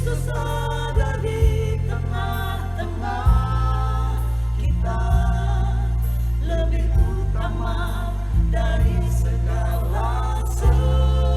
Kristus ada di tengah-tengah kita, lebih utama dari segala sesuatu.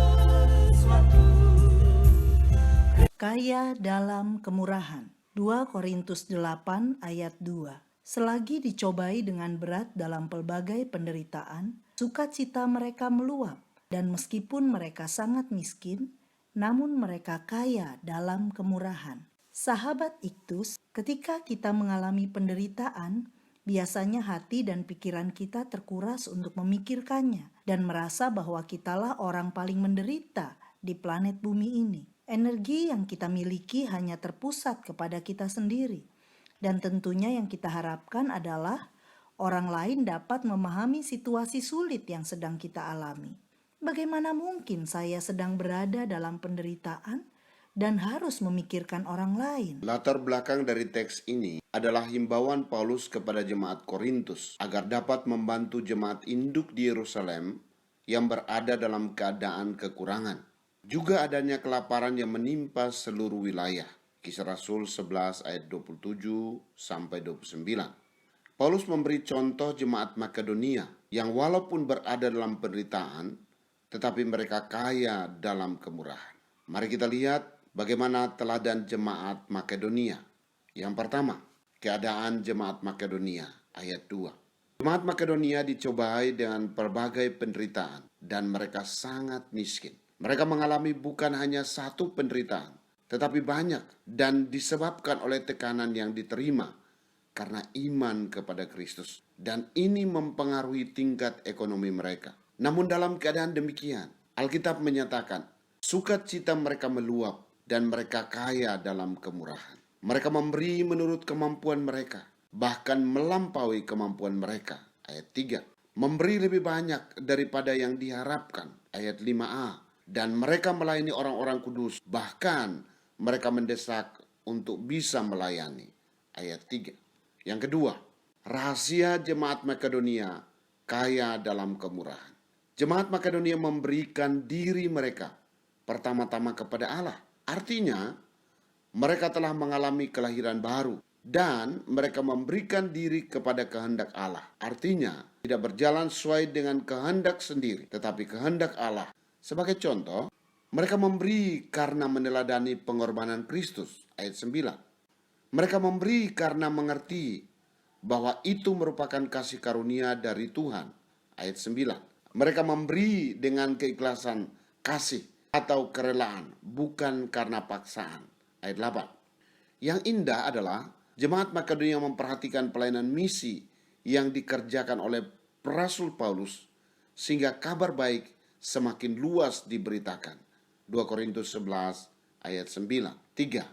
Kaya dalam kemurahan. 2 Korintus 8 ayat 2. Selagi dicobai dengan berat dalam pelbagai penderitaan, sukacita mereka meluap, dan meskipun mereka sangat miskin, namun mereka kaya dalam kemurahan. Sahabat Iktus, ketika kita mengalami penderitaan, biasanya hati dan pikiran kita terkuras untuk memikirkannya dan merasa bahwa kitalah orang paling menderita di planet bumi ini. Energi yang kita miliki hanya terpusat kepada kita sendiri. Dan tentunya yang kita harapkan adalah orang lain dapat memahami situasi sulit yang sedang kita alami. Bagaimana mungkin saya sedang berada dalam penderitaan dan harus memikirkan orang lain? Latar belakang dari teks ini adalah himbauan Paulus kepada jemaat Korintus agar dapat membantu jemaat induk di Yerusalem yang berada dalam keadaan kekurangan. Juga adanya kelaparan yang menimpa seluruh wilayah. Kisah Rasul 11 ayat 27 sampai 29. Paulus memberi contoh jemaat Makedonia yang walaupun berada dalam penderitaan, tetapi mereka kaya dalam kemurahan. Mari kita lihat bagaimana teladan jemaat Makedonia. Yang pertama, keadaan jemaat Makedonia ayat 2. Jemaat Makedonia dicobai dengan berbagai penderitaan dan mereka sangat miskin. Mereka mengalami bukan hanya satu penderitaan, tetapi banyak dan disebabkan oleh tekanan yang diterima karena iman kepada Kristus. Dan ini mempengaruhi tingkat ekonomi mereka. Namun dalam keadaan demikian, Alkitab menyatakan, sukacita mereka meluap dan mereka kaya dalam kemurahan. Mereka memberi menurut kemampuan mereka, bahkan melampaui kemampuan mereka. Ayat 3. Memberi lebih banyak daripada yang diharapkan. Ayat 5a. Dan mereka melayani orang-orang kudus, bahkan mereka mendesak untuk bisa melayani. Ayat 3. Yang kedua, rahasia jemaat Makedonia kaya dalam kemurahan. Jemaat Makedonia memberikan diri mereka pertama-tama kepada Allah. Artinya, mereka telah mengalami kelahiran baru dan mereka memberikan diri kepada kehendak Allah. Artinya, tidak berjalan sesuai dengan kehendak sendiri, tetapi kehendak Allah. Sebagai contoh, mereka memberi karena meneladani pengorbanan Kristus, ayat 9. Mereka memberi karena mengerti bahwa itu merupakan kasih karunia dari Tuhan, ayat 9. Mereka memberi dengan keikhlasan kasih atau kerelaan, bukan karena paksaan, ayat 8. Yang indah adalah jemaat Makedonia memperhatikan pelayanan misi yang dikerjakan oleh Rasul Paulus, sehingga kabar baik semakin luas diberitakan. 2 Korintus 11 ayat 9. 3.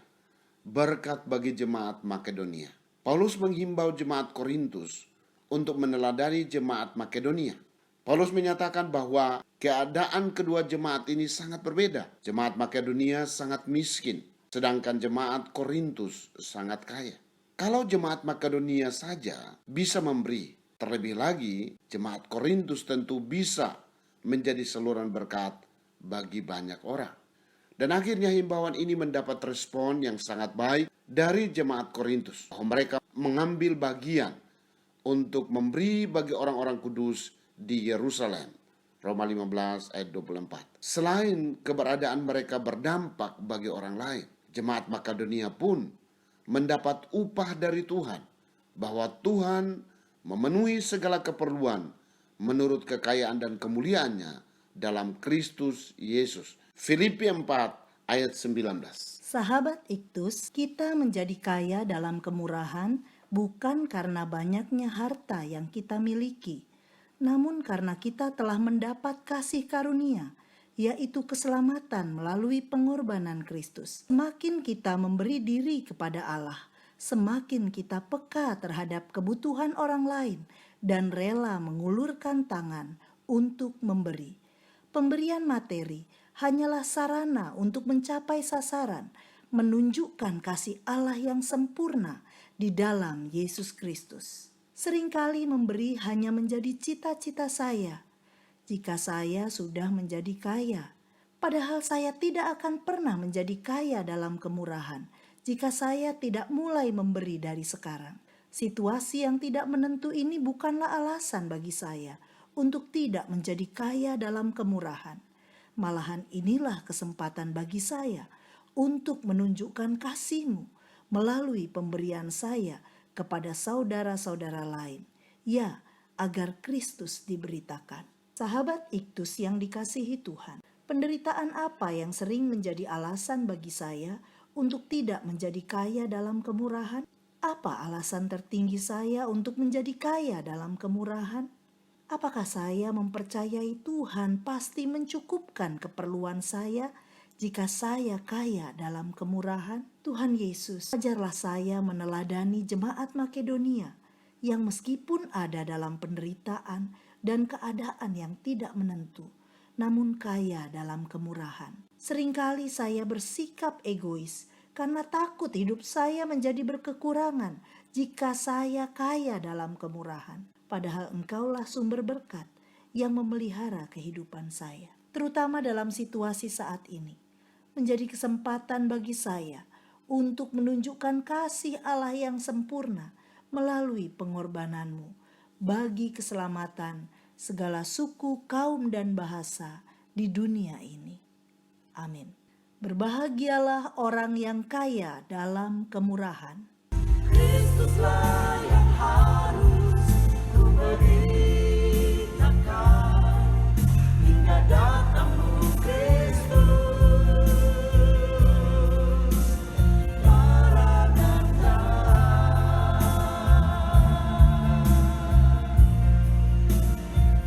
Berkat bagi jemaat Makedonia. Paulus menghimbau jemaat Korintus untuk meneladani jemaat Makedonia. Paulus menyatakan bahwa keadaan kedua jemaat ini sangat berbeda. Jemaat Makedonia sangat miskin, sedangkan jemaat Korintus sangat kaya. Kalau jemaat Makedonia saja bisa memberi, terlebih lagi jemaat Korintus tentu bisa menjadi saluran berkat bagi banyak orang. Dan akhirnya himbauan ini mendapat respon yang sangat baik dari jemaat Korintus. Mereka mengambil bagian untuk memberi bagi orang-orang kudus di Yerusalem. Roma 15 ayat 24. Selain keberadaan mereka berdampak bagi orang lain, jemaat Makedonia pun mendapat upah dari Tuhan, bahwa Tuhan memenuhi segala keperluan menurut kekayaan dan kemuliaannya dalam Kristus Yesus. Filipi 4 ayat 19. Sahabat Iktus, kita menjadi kaya dalam kemurahan bukan karena banyaknya harta yang kita miliki, namun karena kita telah mendapat kasih karunia, yaitu keselamatan melalui pengorbanan Kristus. Semakin kita memberi diri kepada Allah, semakin kita peka terhadap kebutuhan orang lain dan rela mengulurkan tangan untuk memberi. Pemberian materi hanyalah sarana untuk mencapai sasaran, menunjukkan kasih Allah yang sempurna di dalam Yesus Kristus. Seringkali memberi hanya menjadi cita-cita saya. Jika saya sudah menjadi kaya, Padahal saya tidak akan pernah menjadi kaya dalam kemurahan jika saya tidak mulai memberi dari sekarang. Situasi yang tidak menentu ini bukanlah alasan bagi saya untuk tidak menjadi kaya dalam kemurahan. Malahan inilah kesempatan bagi saya untuk menunjukkan kasih-Mu melalui pemberian saya kepada saudara-saudara lain. Ya, agar Kristus diberitakan. Sahabat Iktus yang dikasihi Tuhan, penderitaan apa yang sering menjadi alasan bagi saya untuk tidak menjadi kaya dalam kemurahan? Apa alasan tertinggi saya untuk menjadi kaya dalam kemurahan? Apakah saya mempercayai Tuhan pasti mencukupkan keperluan saya jika saya kaya dalam kemurahan? Tuhan Yesus, ajarlah saya meneladani jemaat Makedonia yang meskipun ada dalam penderitaan dan keadaan yang tidak menentu, namun kaya dalam kemurahan. Seringkali saya bersikap egois karena takut hidup saya menjadi berkekurangan jika saya kaya dalam kemurahan. Padahal Engkaulah sumber berkat yang memelihara kehidupan saya. Terutama dalam situasi saat ini, menjadi kesempatan bagi saya untuk menunjukkan kasih Allah yang sempurna melalui pengorbanan-Mu bagi keselamatan segala suku, kaum, dan bahasa di dunia ini. Amin. Berbahagialah orang yang kaya dalam kemurahan. Kristuslah yang